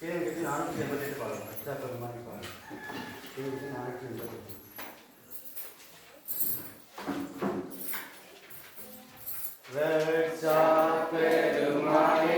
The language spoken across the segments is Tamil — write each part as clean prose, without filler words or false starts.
கேள்வி 488 பாருங்க. அச்சா பெருமானி பாருங்க. கேள்வி 488. வெச்சா பெருமானி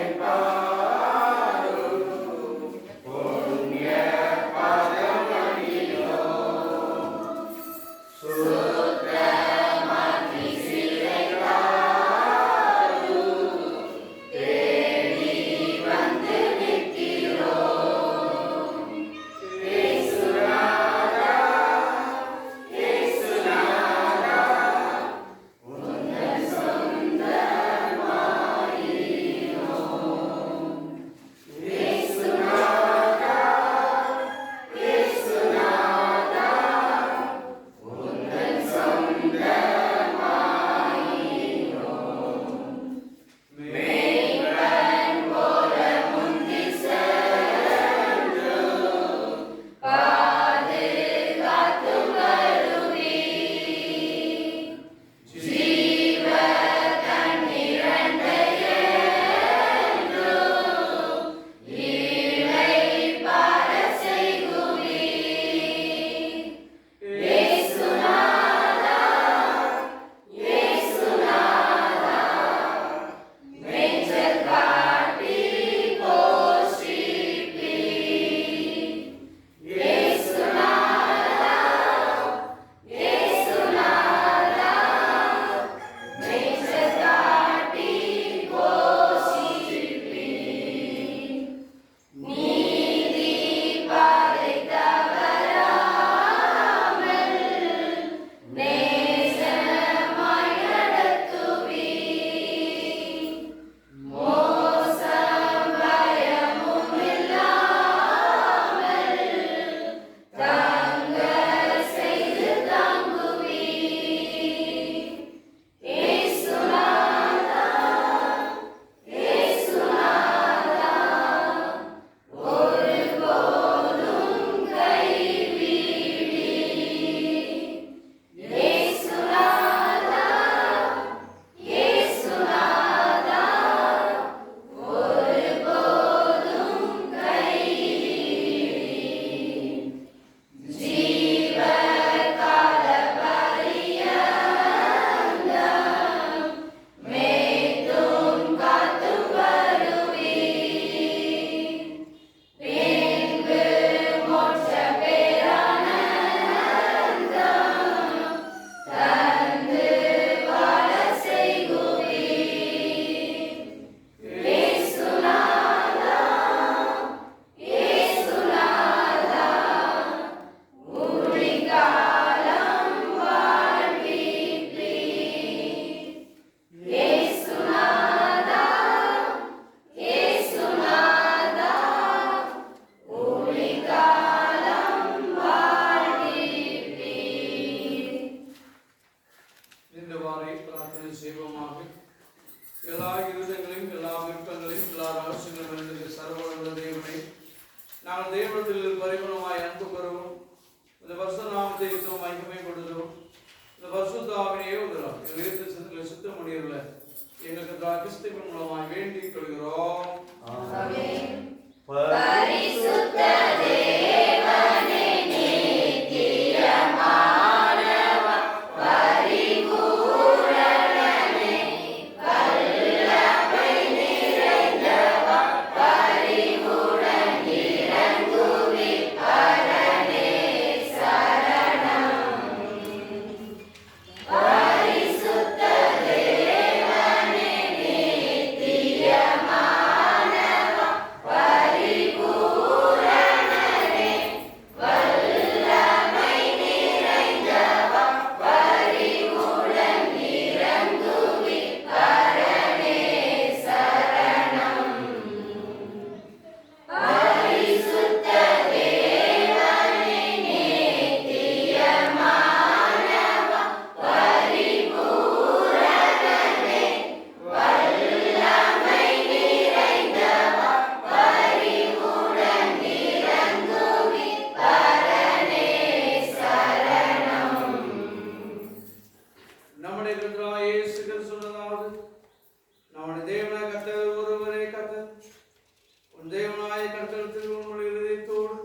தேவனாய கர்த்தத்தில் உன்னுடைய இதயத்தோடு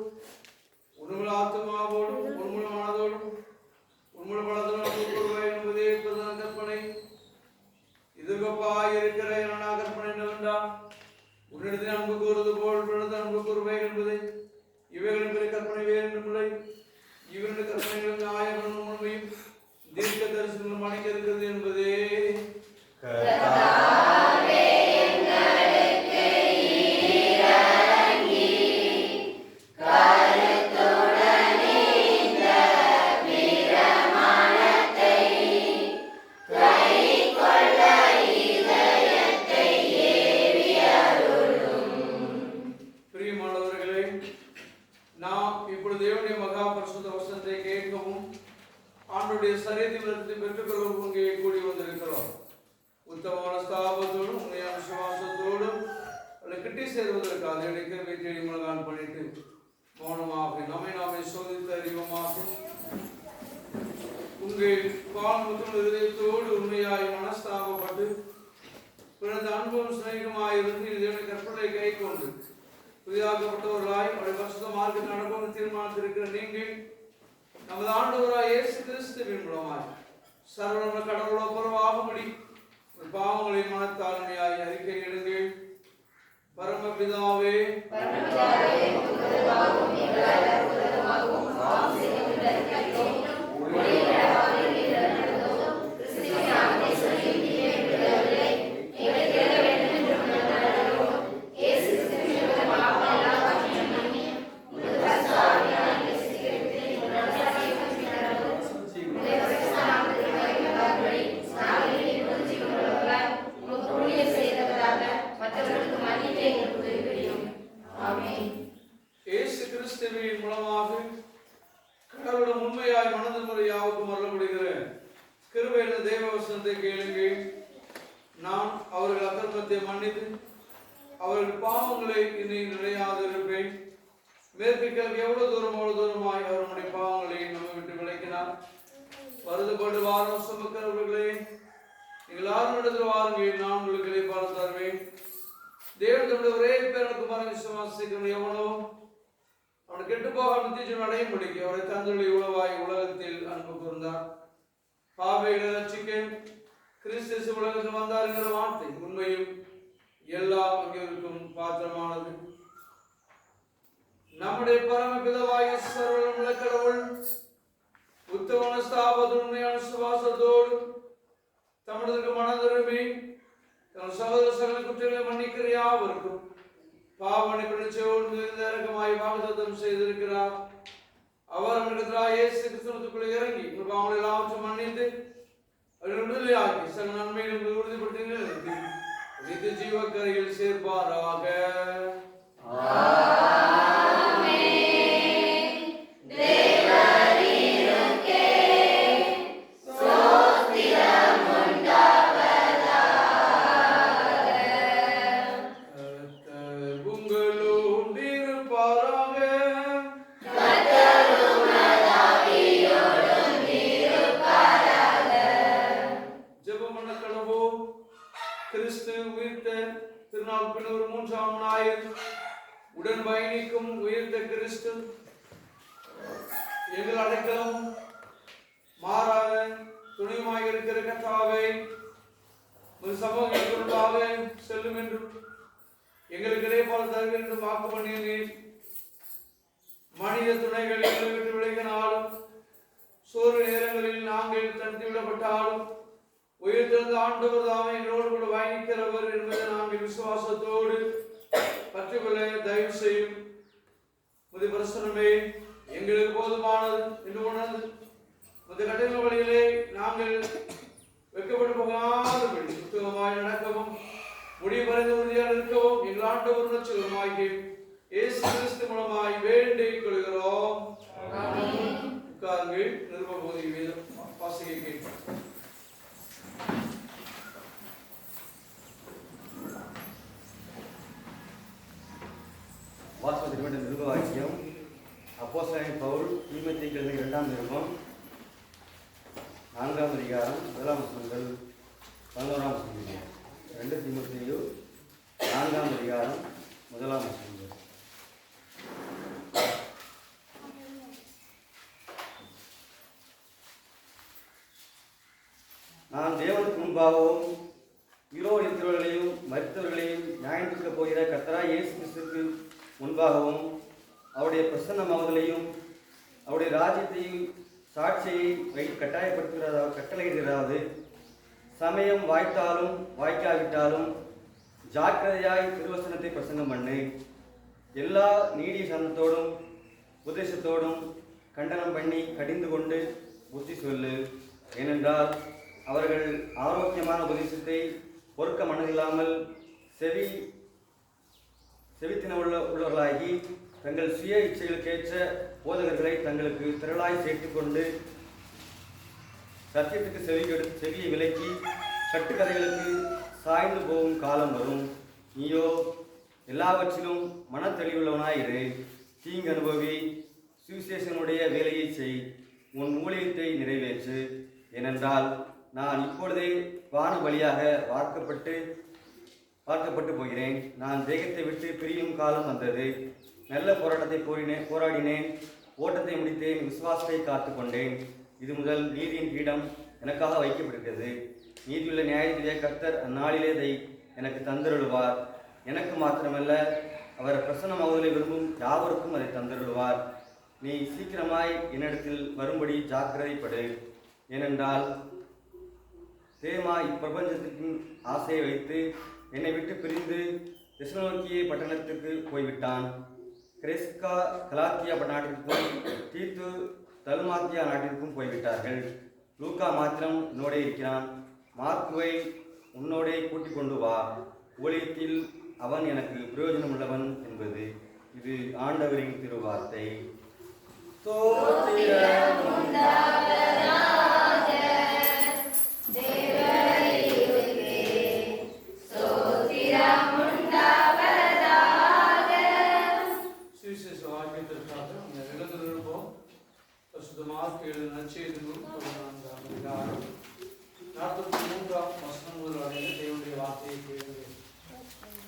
உன்னுடைய ஆத்மாவோடும் உன்னுடைய மனதோடும் உன்னுடைய பலத்தோடும் கூறுவாய் என்பதே பிரதான கற்பனை. இதுகப்பாய் இருக்கிற என்னா கற்பனை என்னவென்றால் உன்னிடத்தில் அன்பு கூறுவது போல் பிறந்த அன்பு கூறுவாய் என்பதை. இவைகளின் கற்பனை வேறுமில்லை. இவருடைய கற்பனைகள் நியாயமும் உண்மையும் தீர்க்க தரிசனம் அணிக்க இருக்கிறது என்பதே. புதிதாக்கப்பட்டவர்களாய் அவருடைய பரிசுத்த மார்க்கத்தில் நடக்கும் தீர்மானத்திருக்கிற நீங்கள் நமது ஆண்டவராய் இயேசு கிறிஸ்துவின் மூலமாய் சர்வ கடவுளோ பரவாகும்படி பாவங்களை மனத்தாழ்மையாய் அறிக்கையிடுங்கள். பரமபிதாவே நம்முடைய பரமபிதாவாகிய சர்வவல்லமையுள்ள கடவுள் உத்தம ஸ்தாபனத்துடைய விசுவாசத்தோடு தம்முடைய மனதிரும்பி தம் சகோதர சகல குற்றங்களை மன்னிக்கிற யாவருக்கும் பாவமன்னிப்பு நிச்சயோடு இரக்கமாய் வாக்குத்தத்தம் செய்திருக்கிறார். அவர் நம்மிடத்தில் இயேசு கிறிஸ்துவுக்குள்ளே இறங்கி பாவங்களை எல்லாவற்றையும் மன்னித்து அவர்கள் விடுதலையாக்கி சகல நன்மைகளை உறுதிப்படுத்தி நிலைத்து நித்திய ஜீவக்கரையில் சேர்ப்பாராக. உடன் பயணிக்கும் உயிர்த்த கிறிஸ்து எங்கள் அடைக்கலம் மாறாத துணையுமாக இருக்கிற கர்த்தாவே ஒரு சமூகத்திற்காக செல்லும் என்றும் எங்களுக்கு இடைப்பால் தருக என்றும் வாக்கு பண்ணினீர். மனித துணைகள் எங்களை விட்டு விலகினாலும் சோறு நேரங்களில் நாங்கள் தனித்துவிடப்பட்டாலும் உயிர்த்தெழுந்த ஆண்டவர் தாமே எங்களோடு கூட பயணிக்கிறவர் என்பதை நாங்கள் விசுவாசத்தோடு பற்றுக்கொள்ள தயவு செய்யும். முதி பிரசனமே எங்களுக்கு போதுமானது என்று உணர்ந்து இந்த கடின வழியிலே நாங்கள் வெட்கப்பட்டு போகாதபடி சுத்தமாய் நடக்கவும் முடிவு பறிந்து உறுதியாக இருக்கவும் எங்கள் ஆண்டவர் ரட்சகருமாகிய இயேசு கிறிஸ்து மூலமாய் வேண்டிக் கொள்கிறோம். உட்காருங்கள். நிருபபோதி வேதம் வாசிக்க கேட்கிறோம். வாசகத்திற்கு நிருபவாக்கியம் அப்போஸ்தலன் பவுல் தீமோத்தேயுக்கு எழுதிய 2ஆம் நிருபம் 4ஆம் அதிகாரம் 1ஆம் வசனங்கள் 11ஆம் வசனம். 2 தீமோத்தேயு 4ஆம் அதிகாரம் முதலாம் வசனம். நான் தேவனுக்கு முன்பாகவும் உயிரோடு இருக்கிறவர்களையும் மரித்தவர்களையும் நியாயந்திருக்கப் போகிற கர்த்தராகிய இயேசு கிறிஸ்துவுக்கு முன்பாகவும் அவருடைய பிரசன்னமாவதிலையும் அவருடைய ராஜ்யத்தையும் சாட்சியை கட்டளையிடுகிறாவது சமயம் வாய்த்தாலும் வாய்க்காவிட்டாலும் ஜாக்கிரதையாய் திருவசனத்தை பிரசங்கம் பண்ணு. எல்லா நீடிய சனத்தோடும் உபதேசத்தோடும் கண்டனம் பண்ணி கடிந்து கொண்டு புத்தி சொல்லு. ஏனென்றால் அவர்கள் ஆரோக்கியமான உபதேசத்தை பொறுக்க மனதில்லாமல் செவித்தின உள்ளவர்களாகி தங்கள் சுய இச்சைகளுக்கேற்ற போதகர்களை தங்களுக்கு திரளாய் சேர்த்துக்கொண்டு சத்தியத்துக்கு செவியை விலக்கி கட்டுக்கதைகளுக்கு சாய்ந்து போகும் காலம் வரும். நீயோ எல்லாவற்றிலும் மனத்தெளிவுள்ளவனாயிரு. தீங்கு அனுபவி, சுவிசேஷனுடைய வேலையை செய், உன் ஊழியத்தை நிறைவேற்று. ஏனென்றால் நான் இப்பொழுதே வான வழியாக பார்க்கப்பட்டு போகிறேன். நான் தேகத்தை விட்டு பிரியும் காலம் வந்தது. நல்ல போராட்டத்தை போராடினேன், ஓட்டத்தை முடித்தேன், விசுவாசத்தை காத்து கொண்டேன். இது முதல் நீதியின் பீடம் எனக்காக வைக்கப்பட்டிருக்கிறது. நீதியுள்ள நியாயத்திலே கர்த்தர் அந்நாளிலே அதை எனக்கு தந்தருளுவார். எனக்கு மாத்திரமல்ல, அவர் பிரசன்னமாவதிலே விரும்பும் யாவருக்கும் அதை தந்தருளுவார். நீ சீக்கிரமாய் என்னிடத்தில் வரும்படி ஜாக்கிரதைப்படு. ஏனென்றால் தேமா இப்பிரபஞ்சத்தின் ஆசையை வைத்து என்னை விட்டு பிரிந்து தெசலோனிக்கே பட்டணத்திற்கு போய்விட்டான். கிரெஸ்கா கலாத்தியா நாட்டிற்கும் தீத்து தல்மாத்தியா நாட்டிற்கும் போய்விட்டார்கள். லூக்கா மாத்திரம் என்னோடே இருக்கிறான். மார்க்குவை உன்னோடே கூட்டிக் கொண்டு வா. ஊழியத்தில் அவன் எனக்கு பிரயோஜனம் உள்ளவன் என்பது. இது ஆண்டவரின் திருவார்த்தை.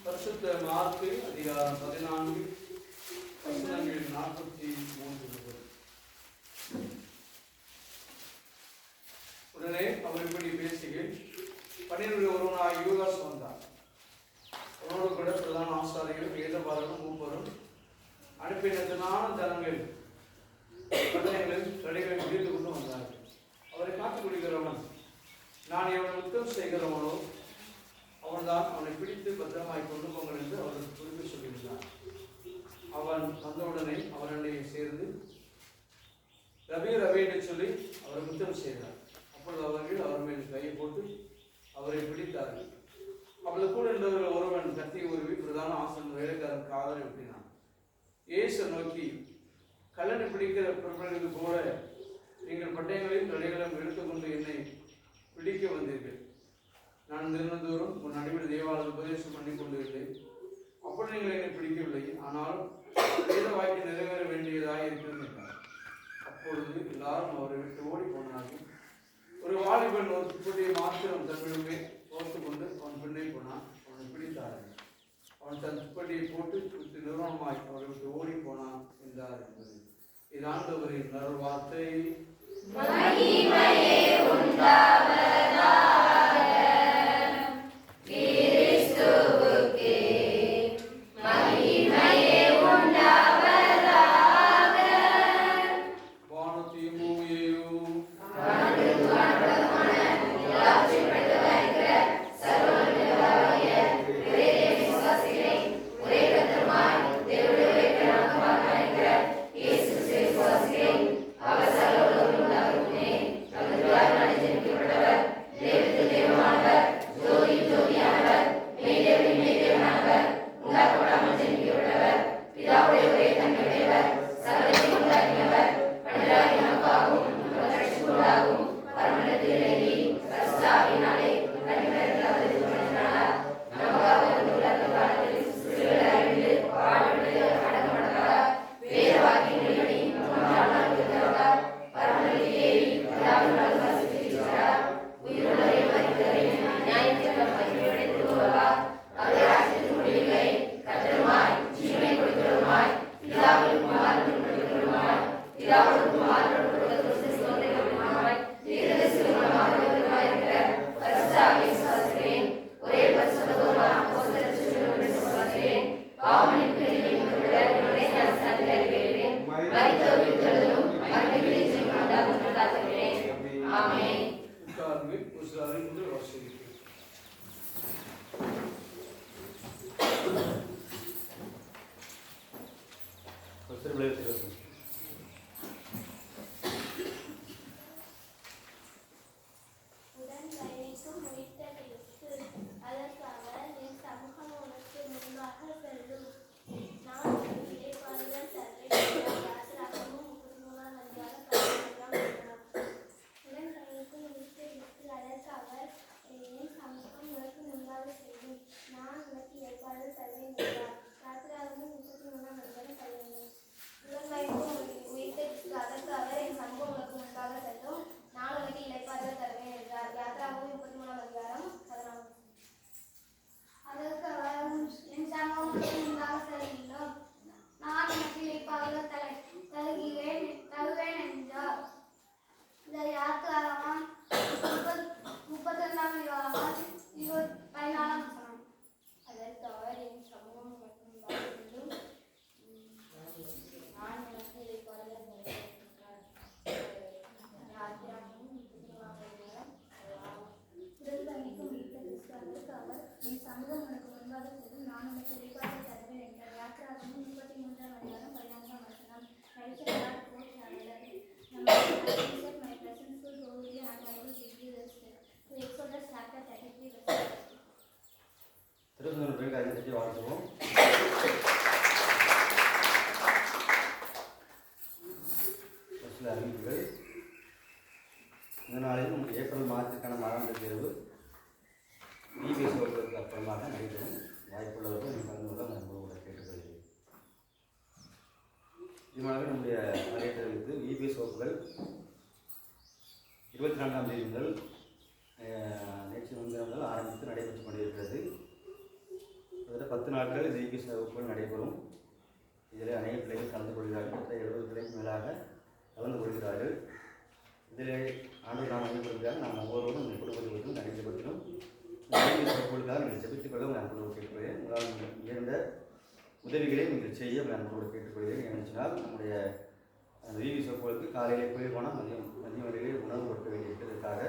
பரிசுத்த மார்க்கு அதிகாரம் 14 வசனங்கள் 43. உடனே அவர் இப்படி பேசுகையில் 12 ஒருவனாய் யூதாஸ் வந்தார். அவரோடு கூட பிரதான ஆசாரியர்களும் வேதபாரகரும் மூப்பரும் அனுப்பினதுனான ஜனங்கள் கடைகளில் விழித்து கொண்டு வந்தார்கள். அவரை காத்துக் கொள்கிறவன் நான் எவனை உத்தம் செய்கிறவனோ அவன்தான் அவனை பிடித்து பத்திரமாய் கொண்டு போங்கள் என்று அவருக்கு குறித்து சொல்லியிருந்தார். அவன் வந்தவுடனே அவனுடைய சேர்ந்து ரவி என்று சொல்லி அவரை முத்தம் செய்தார். அப்பொழுது அவர்கள் அவர் மேல் கையை போட்டு அவரை பிடித்தார்கள். அவளது கூட இருந்தவர்கள் ஒருவன் கத்தி உருவி பிரதான ஆசன் வேலைக்காரன் காதலை விட்டினான். இயேசு நோக்கி, கல்லணை பிடிக்கிற பிறகு போல நீங்கள் பட்டயங்களையும் தடைகளையும் எடுத்துக்கொண்டு என்னை பிடிக்க வந்தீர்கள். நான் தினந்தோறும் உன் நடுவில் தேவாலயம் உபதேசம் பண்ணி கொண்டிருந்தேன். அப்படி நீங்கள் என்னை பிடிக்கவில்லை. ஆனால் வேத வாய்க்கு நிறைவேற வேண்டியதாக இருக்கிறது என்றார். அப்பொழுது எல்லாரும் அவரை விட்டு ஓடி போனார்கள். ஒரு வாலிபன் ஒரு துப்பட்டியை மாத்திரம் தன்னுமே ஓர்த்து கொண்டு அவன் பின்னே போனான். அவனை பிடித்தார்கள். அவன் தன் துப்பட்டியை போட்டு நிறுவனமாய் அவரை விட்டு ஓடி போனான் என்றார் என்பது. இது ஆண்டவரின் நல்வார்த்தை. உட்கார்ந்து ஒரு சில அறிவுரை வாசிக்கிறேன். திருவண்ணூர் அறிஞரை வாழ்த்துவோம். சில அறிவிப்புகள். இந்த நாளில் ஏப்ரல் மாதத்திற்கான மாதாந்திர தேர்வு EBS வகுப்புக்கு அப்புறமாக நடைபெறும். வாய்ப்புள்ளவர்கள் கலந்து கொள்ள நான் உங்களோட கேட்டுக்கொள்கிறேன். இதுமாக நம்முடைய நிறைய தெரிவித்து EBS வகுப்புகள் 24ஆம் தேதி முதல் நேற்று முன்தினம் முதல் ஆரம்பித்து நடைபெற்றுக் கொண்டிருக்கிறது. கிட்டத்தட்ட 10 நாட்கள் இந்த EBS வகுப்புகள் நடைபெறும். இதில் அநேக பிள்ளைகள் கலந்து கொள்கிறார்கள். கிட்டத்தட்ட 70 பிள்ளைக்கு மேலாக கலந்து கொள்கிறார்கள். இதில் ஆண்டு நாம் அறிவுறுத்தியாக நாம் ஒவ்வொருவரும் இந்த குடும்பத்திலும் தனிப்பட்டிலும் EBS வகுப்புகளுக்காக நீங்கள் ஜெபித்துக் கொள்ள நான் அன்போடு கேட்டுக்கொள்கிறேன். உங்களால் இருந்த உதவிகளை நீங்கள் செய்ய நான் அன்போடு கேட்டுக்கொள்கிறேன். ஏனென்றால் நம்முடைய அந்த EBS வகுப்புகளுக்கு காலையிலே குளிர்பானம் மதிய வேளையிலே உணவு கொடுக்க வேண்டியிருக்கிறதுக்காக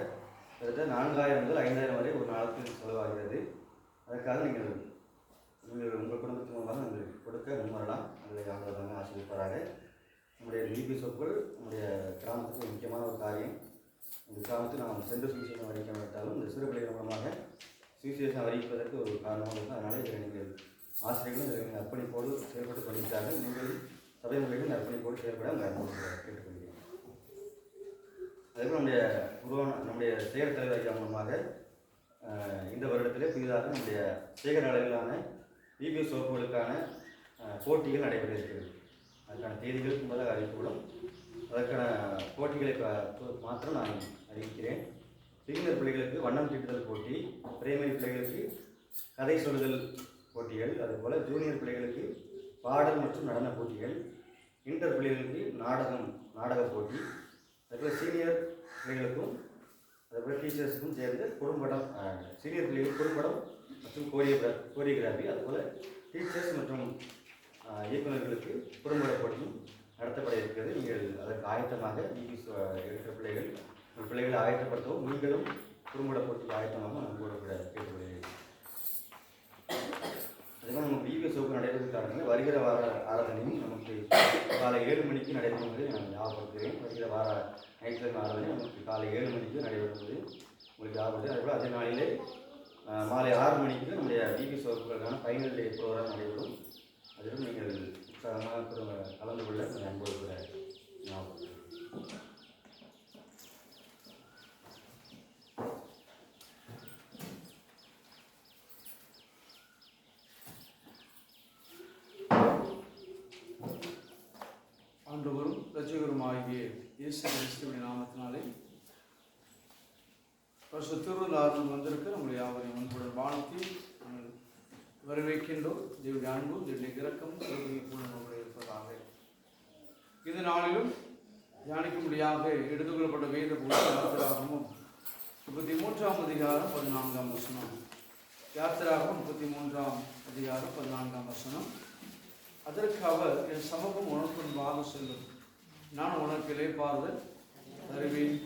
கிட்டத்தட்ட 4000 முதல் 5000 வரை ஒரு நாளுக்கு செலவாகிறது. அதற்காக நீங்கள் உங்கள் குடும்பத்தின் மூலமாக நீங்கள் கொடுக்க முன்வரலாம். அதில் ஆண்டவராக ஆசீர்வதிப்பாராக. நம்முடைய EBS வகுப்புகள் நம்முடைய கிராமத்துக்கு முக்கியமான ஒரு காரியம். இந்த கிராமத்தில் நாம் சென்று சுவிசேஷம் அறிவிக்க விட்டாலும் இந்த சிறு பிள்ளைகள் மூலமாக சுவிசேஷம் அறிவிப்பதற்கு ஒரு காரணமாக இருக்கும். அதனால் இதில் நீங்கள் ஆசிரியர்களும் இதில் நீங்கள் அர்ப்பணிப்போடு செயல்பட்டு கொண்டிருக்கிறார்கள். நீங்கள் சபை முறைகள் அர்ப்பணிப்போடு செயல்பட உங்கள் கேட்டுக்கொள்கிறேன். அதேபோல் நம்முடைய செயல் தலைவர் ஐயா மூலமாக இந்த வருடத்திலே புதிதாக நம்முடைய சேகர அளவிலான EBS வகுப்புகளுக்கான போட்டிகள் நடைபெற இருக்கிறது. அதுக்கான தேதிகள் முதலாக அறிவிக்கப்படும். அதற்கான போட்டிகளை மாத்திரம் நான் அறிவிக்கிறேன். பிகினர் பிள்ளைகளுக்கு வண்ணம் தீட்டுதல் போட்டி, பிரைமரி பிள்ளைகளுக்கு கதை சொல்லுதல் போட்டிகள், அதுபோல் ஜூனியர் பிள்ளைகளுக்கு பாடல் மற்றும் நடன போட்டிகள், இன்டர் பிள்ளைகளுக்கு நாடக போட்டி, அதுபோல் சீனியர் பிள்ளைகளுக்கும் அதுபோல் டீச்சர்ஸுக்கும் சேர்ந்து குறும்படம், சீனியர் பிள்ளைகளுக்கு குறும்படம் மற்றும் கோரியோகிராஃபி, அதுபோல் டீச்சர்ஸ் மற்றும் இயக்குநர்களுக்கு குறும்பட போட்டியும் நடத்தப்பட இருக்கிறது. நீங்கள் அதற்கு ஆயத்தமாக EBS இருக்கிற பிள்ளைகளை ஆயத்தப்படுத்தவும் நீங்களும் குறும்பட போட்டிக்கு ஆயத்தமாக நம்ம கூட கேட்டுக்கொள்கிறேன். அதேமாதிரி நமக்கு EBS வகுப்பு நடைபெறுவதற்கான வருகிற வார ஆராதனையும் நமக்கு காலை 7 மணிக்கு நடைபெறுவதை நான் ஞாபகப்படுத்துகிறேன். வருகிற வார ஞாயிற்றுக்கிழமை ஆராதனை நமக்கு காலை 7 மணிக்கு நடைபெறுவது உங்களுக்கு ஞாபகப்படுது. அதேபோல் அதே நாளிலே மாலை 6 மணிக்கு நம்முடைய EBS வகுப்புகளுக்கான ஃபைனல் டே ப்ரோக்ராம் நடைபெறும். அதிலும் நீங்கள் உற்சாகமாக கலந்து கொள்ள நான் அன்போடு கூட ஞாபகம். ஆண்டவரும் இரட்சகருமாகிய இயேசு கிறிஸ்துவின் நாமத்தினாலே திருவிழாவில் வந்திருக்க நம்முடைய யாவரையும் அன்புடன் வாழ்த்தி வரவேற்கின்றோம். தேவனுடைய அன்பும் தேவனுடைய இரக்கமும் பூர்ணமாக இருப்பதாக. இந்த நாளிலும் தியானிக்கும்படியாக எடுத்துக்கொள்ளப்பட்ட வேத யாத்திராகமும் 33ஆம் அதிகாரம் 14ஆம் வசனம். யாத்திராகமும் 33ஆம் அதிகாரம் 14ஆம் வசனம். அதற்கு அவர், என் சமூகம் உனக்கு முன்பாக செல்லும், நான் உனக்கு இளைப்பாறுதல் தருவேன்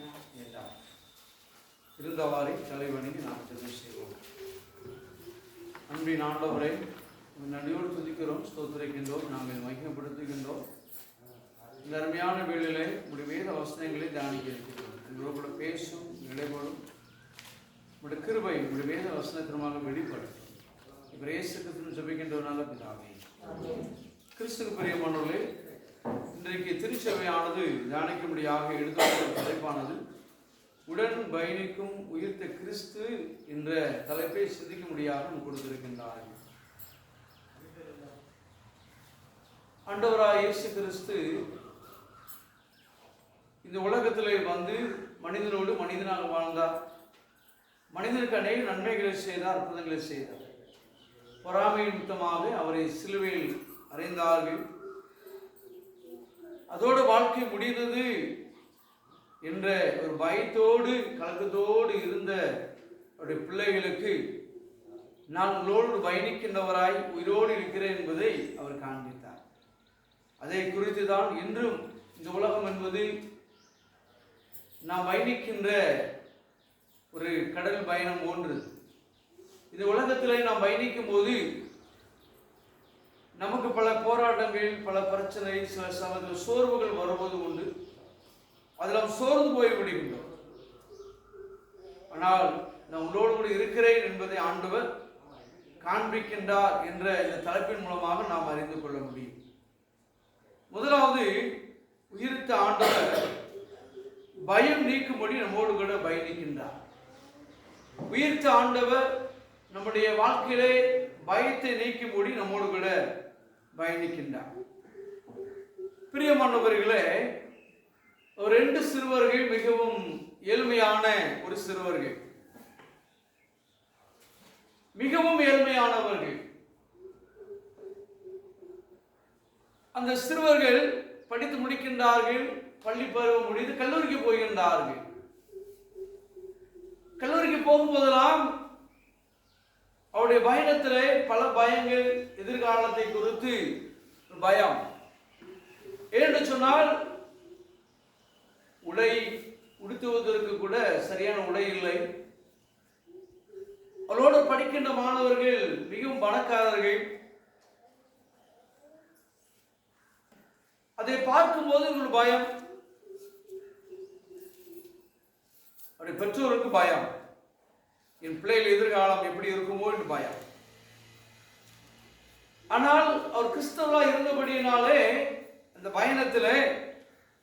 என்றார். இருந்தவாறே தலைவணங்கி நாம் ஜெபம் செய்வோம். அன்பின் ஆண்டவரே, நன்றியோடு துதிக்கிறோம், ஸ்தோத்திரிக்கின்றோம், நாங்கள் மகிமைப்படுத்துகின்றோம். இந்த அருமையான வேளையிலே உடைய வேத வசனங்களை தியானிக்க இருக்கிறோம். உங்களோட பேசும் நிலைப்படும் உடைய கிருபை உடைய வேத வசனத்திற்காக வெளிப்படும். இப்போ இயேசு கிறிஸ்துவின் ஜெபிக்கின்றவனால பிதாவே. கிறிஸ்துவுக்கு பிரியமானவர்களே, இன்றைக்கு திருச்சபையானது தியானிக்கும்படியாக எடுத்துக்கொண்ட தலைப்பானது உடன் பயணிக்கும் உயிர்த்த கிறிஸ்து என்ற தலைப்பை சிந்திக்கும்படியாக கொடுத்திருக்கின்றார்கள். ஆண்டவராய் இயேசு கிறிஸ்து இந்த உலகத்திலே வந்து மனிதனோடு மனிதனாக வாழ்ந்தார். மனிதனுக்கு அநேக நன்மைகளை செய்தார், அற்புதங்களை செய்தார். பொறாமை நிமித்தமாக அவரை சிலுவையில் அறைந்தார்கள். அதோடு வாழ்க்கை முடிந்தது என்ற ஒரு பயத்தோடு கலக்கத்தோடு இருந்த அவருடைய பிள்ளைகளுக்கு நான் உங்களோடு பயணிக்கின்றவராய் உயிரோடு இருக்கிறேன் என்பதை அவர் காண்பித்தார். அதை குறித்து தான் இன்றும் இந்த உலகம் என்பது நாம் பயணிக்கின்ற ஒரு கடல் பயணம் போன்று. இந்த உலகத்திலே நாம் பயணிக்கும் போது நமக்கு பல போராட்டங்கள், பல பிரச்சனை, சில சமயத்தில் சோர்வுகள் வருவது உண்டு. அதில் நாம் சோர்ந்து போய்விடுகின்றோம். ஆனால் நான் உங்களோடு கூட இருக்கிறேன் என்பதை ஆண்டவர் காண்பிக்கின்றார் என்ற இந்த தலைப்பின் மூலமாக நாம் அறிந்து கொள்ள முடியும். முதலாவது, உயிர்த்த ஆண்டவர் பயம் நீக்கும்படி நம்மோடு கூட பயணிக்கின்றார். உயிர்த்த ஆண்டவர் நம்முடைய வாழ்க்கையிலே பயத்தை நீக்கும்படி நம்மோடு கூட பயணிக்கின்றார். பிரியமானவர்களே, ஒரு 2 சிறுவர்கள் மிகவும் ஏழ்மையான ஒரு சிறுவர்கள், மிகவும் ஏழ்மையானவர்கள். அந்த சிறுவர்கள் படித்து முடிக்கின்றார்கள், பள்ளி பருவம் முடிந்து கல்லூரிக்கு போகின்றார்கள். கல்லூரிக்கு போகும்போதெல்லாம் அவருடைய பயணத்திலே பல பயங்கள், எதிர்காலத்தை குறித்து பயம். ஏனென்று சொன்னால் உடை உடுத்துவதற்கு கூட சரியான உடை இல்லை. அவரோடு படிக்கின்ற மாணவர்கள் மிகவும் பணக்காரர்கள். அதை பார்க்கும்போது ஒரு பயம், அவருடைய பெற்றோருக்கு பயம், என் பிள்ளைகள் எதிர்காலம் எப்படி இருக்குமோ என்று பயம். ஆனால் அவர் கிறிஸ்தவரா இருந்தபடியினாலே அந்த பயணத்தில்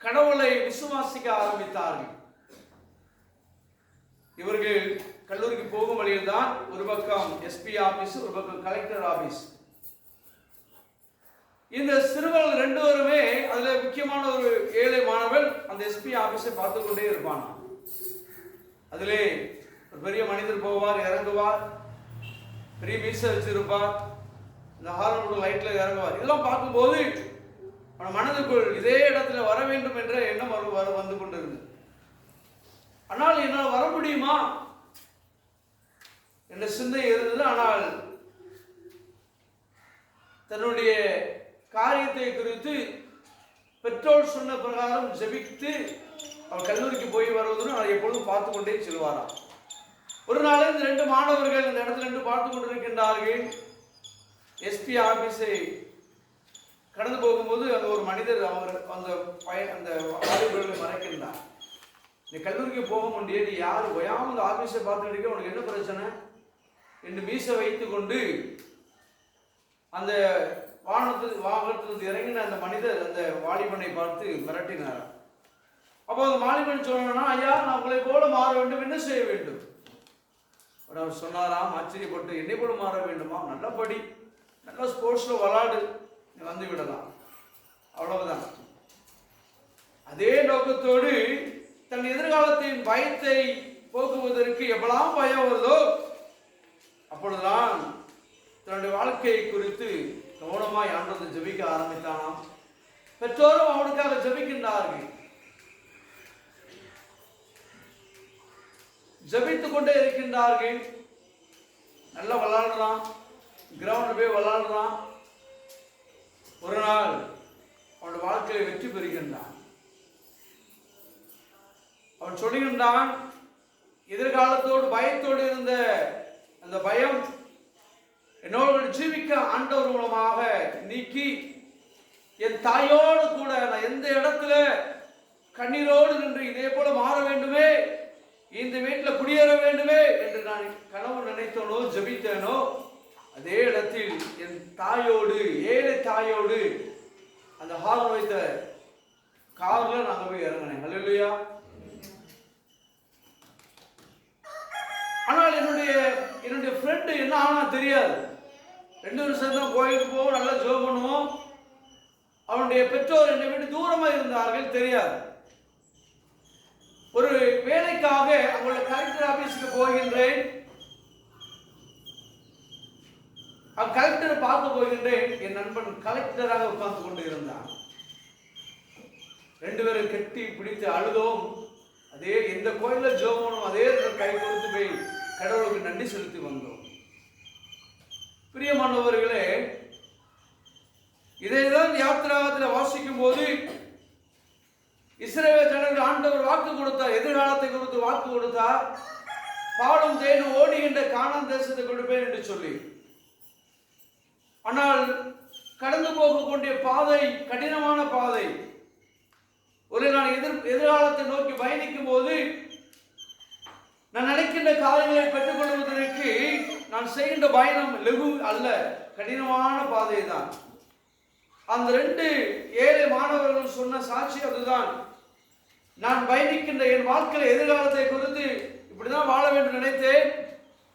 கடவுளை விசுவாசிக்க ஆரம்பித்தார்கள். இவர்கள் கல்லூரிக்கு போகும் வழியில் தான் ஒரு பக்கம் எஸ்பி ஆபீஸ், ஒரு பக்கம் கலெக்டர் ஆபீஸ். இந்த சிறுவர்கள் 2 பேருமே அதுல முக்கியமான ஒரு ஏழை மாணவன் அந்த எஸ்பி ஆபீஸை பார்த்து கொண்டே இருப்பான். அதிலே ஒரு பெரிய மனிதர் போவார், இறங்குவார், பெரிய மீசை வச்சிருப்பார், இந்த ஹார்ன் லைட்ல இறங்குவார். இதெல்லாம் பார்க்கும்போது அவன் மனதுக்குள் இதே இடத்துல வர வேண்டும் என்ற எண்ணம் வந்து கொண்டிருந்தது. ஆனால் என்னால் வர முடியுமா என்ற சிந்தை இருந்தது. ஆனால் தன்னுடைய காரியத்தை குறித்து பெற்றோர் சொன்ன பிரகாரம் ஜெபித்து அவர் கல்லூரிக்கு போய் வருவதும் அதை எப்பொழுதும் பார்த்து கொண்டே செல்வாராம். ஒரு நாள் இந்த 2 மாணவர்கள் இந்த இடத்துல 2 பார்த்து கொண்டிருக்கின்றார்கள். எஸ்பி ஆபீஸை கடந்து போகும்போது அங்க ஒரு மனிதர் அவர் அந்த வாலிபர்களை மறைக்கின்றார். நீ கல்லூரிக்கு போக முடியாது, நீ யார் ஓயாமல் ஆபீஸை பார்த்துட்டு இருக்க, உனக்கு என்ன பிரச்சனை என்று மீசை வைத்து கொண்டு அந்த வாகனத்திலிருந்து இறங்கின அந்த மனிதர் அந்த வாலிபனை பார்த்து மிரட்டினார். அப்போ அந்த வாலிபன் சொன்னா, ஐயா நான் உங்களை போல மாற வேண்டும், என்ன செய்ய வேண்டும்? அவர் சொன்னாராம் ஆச்சரியப்பட்டு, என்னை போல மாற வேண்டுமா? நல்லா படி, நல்லா ஸ்போர்ட்ஸ்ல விளையாடு, நீ வந்து விடலாம், அவ்வளவுதான். அதே நோக்கத்தோடு தன் எதிர்காலத்தின் பயத்தை போக்குவதற்கு எவ்வளவு பயம் வருதோ அப்பொழுதுதான் தன்னுடைய வாழ்க்கையை குறித்து கவனமாய் ஆண்டவரை ஜெபிக்க ஆரம்பித்தானாம். பெற்றோரும் அவனுக்காக ஜெபிக்கின்றார்கள். ஜெபித்துக் கொண்டே இருக்கின்றார்கள். நல்லா விளையாடுறான், கிரவுண்ட் போய் விளையாடுறான். ஒரு நாள் அவனுடைய வாழ்க்கையை வெற்றி பெறுகின்றான். அவன் சொல்லுகின்றான், எதிர்காலத்தோடு பயத்தோடு இருந்த அந்த பயம் என்னோடு ஜீவிக்க ஆண்டவர் மூலமாக நீக்கி என் தாயோடு கூட நான் எந்த இடத்துல கண்ணீரோடு நின்று இதே போல மாற வேண்டுமே, இந்த வீட்டில் குடியேற வேண்டுமே என்று நான் கனவு நினைத்தனோ ஜெபித்தேனோ, அதே இடத்தில் என் தாயோடு, ஏழை தாயோடு அந்த ஹால் வைத்த கார்ல நாங்கள் போய் இறங்கினேன். அல்லேலூயா. ஆனால் என்னுடைய ஃப்ரெண்டு என்ன ஆனா தெரியாது. 2 வருஷம் தான் கோயிலுக்கு போவோம், நல்லா ஜெபம் பண்ணுவோம். அவனுடைய பெற்றோர் என்னை விட்டு தூரமா இருந்தார்கள், தெரியாது. ஒரு வேலைக்காக அவங்களுடைய கலெக்டர் ஆபீஸுக்கு போகின்றேன். கலெக்டரை பார்க்க போகின்றேன். என் நண்பன் கலெக்டராக உட்கார்ந்து கொண்டு இருந்தான். 2 பேரும் கெட்டி பிடித்து அழுதோம். அதே எந்த கோயில ஜெபம் அதே கை கொடுத்து போய் கடவுளுக்கு நன்றி செலுத்தி வந்தோம். பிரியமானவர்களே, இதைதான் யாத்திராகத்தில் வாசிக்கும் போது இஸ்ரவேல் ஜனங்கள் ஆண்டவர் வாக்கு கொடுத்தார், எதிர்காலத்தை குறித்து வாக்கு கொடுத்தார். பாலும் தேனும் ஓடுகின்ற கானான் தேசத்தை கொடுப்பேன் என்று சொல்லி. ஆனால் கடந்து போகக்கூடிய பாதை கடினமான பாதை. ஒரு நான் எதிர்காலத்தை நோக்கி பயணிக்கும் போது நான் நினைக்கின்ற காரியங்களை பெற்றுக் கொள்வதற்கு நான் செய்கின்ற பயணம் லெகு அல்ல, கடினமான பாதை தான். அந்த 2 ஏழை மாணவர்கள் சொன்ன சாட்சி அதுதான். நான் பயணிக்கின்ற என் வாழ்க்கையில் எதிர்காலத்தை குறித்து இப்படிதான் வாழ வேண்டும் நினைத்தேன்.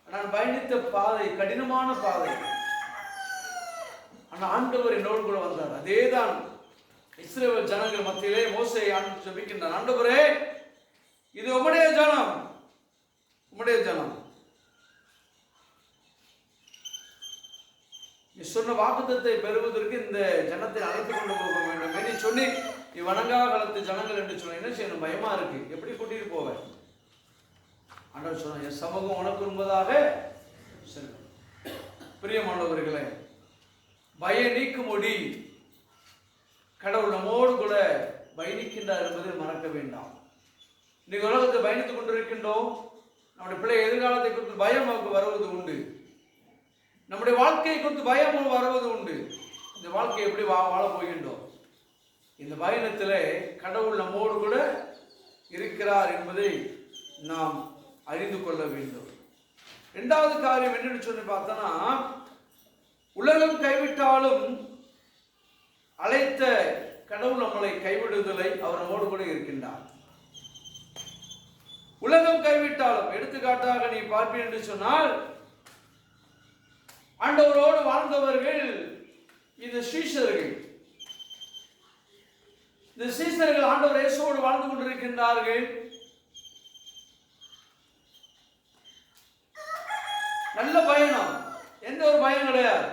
நான் பயணித்த பாதை கடினமான பாதை. ஆனால் ஆண்டவர் என்னோடு கூட வந்தார். அதேதான் இஸ்ரவேல் ஜனங்கள் மத்தியிலே மோசே ஜெபிக்கின்றார், ஆண்டவரே இது உம்முடைய ஜனம், உம்முடைய ஜனம். நீ சொன்ன வாக்குத்தத்தை பெறுவதற்கு இந்த ஜனத்தை அழைத்து கொண்டு போக வேண்டும் என்று சொல்லி, நீ வணங்கா காலத்து ஜனங்கள் என்று சொன்ன, என்ன செய்யணும், பயமா இருக்கு, எப்படி கூட்டிட்டு போவேன்? ஆண்டவர் சொன்ன, என் சமூகம் உனக்கு என்பதாக செல்லும். பிரியமானவர்களே, பய நீக்கும்படி கடவுள் நம்மோடு கூட பயணிக்கின்றார் என்பதை மறக்க வேண்டாம். இன்னைக்கு உலகத்தை பயணித்துக் கொண்டிருக்கின்றோம். நம்முடைய பிள்ளை எதிர்காலத்தை குறித்து பயம் நமக்கு வருவது உண்டு. நம்முடைய வாழ்க்கையை குறித்து பயம் வருவது உண்டு. இந்த வாழ்க்கையை எப்படி வாழ போகின்றோம்? இந்த பயணத்திலே கடவுள் நம்மோடு கூட இருக்கிறார் என்பதை நாம் அறிந்து கொள்ள வேண்டும். 2வது காரியம் என்னன்னு சொல்லி பார்த்தோன்னா, உலகம் கைவிட்டாலும் அழைத்த கடவுள் நம்மளை கைவிடுதலை, அவர் நம்மோடு கூட இருக்கின்றார். உலகம் கைவிட்டாலும், எடுத்துக்காட்டாக நீ பார்ப்பீர் என்று சொன்னால், ஆண்டவரோடு வாழ்ந்தவர்கள் இந்த சீஷர்கள். இந்த சீஷர்கள் ஆண்டவர் இயேசுவோடு வாழ்ந்து கொண்டிருக்கின்றார்கள். நல்ல பயணம், எந்த ஒரு பயம் கிடையாது,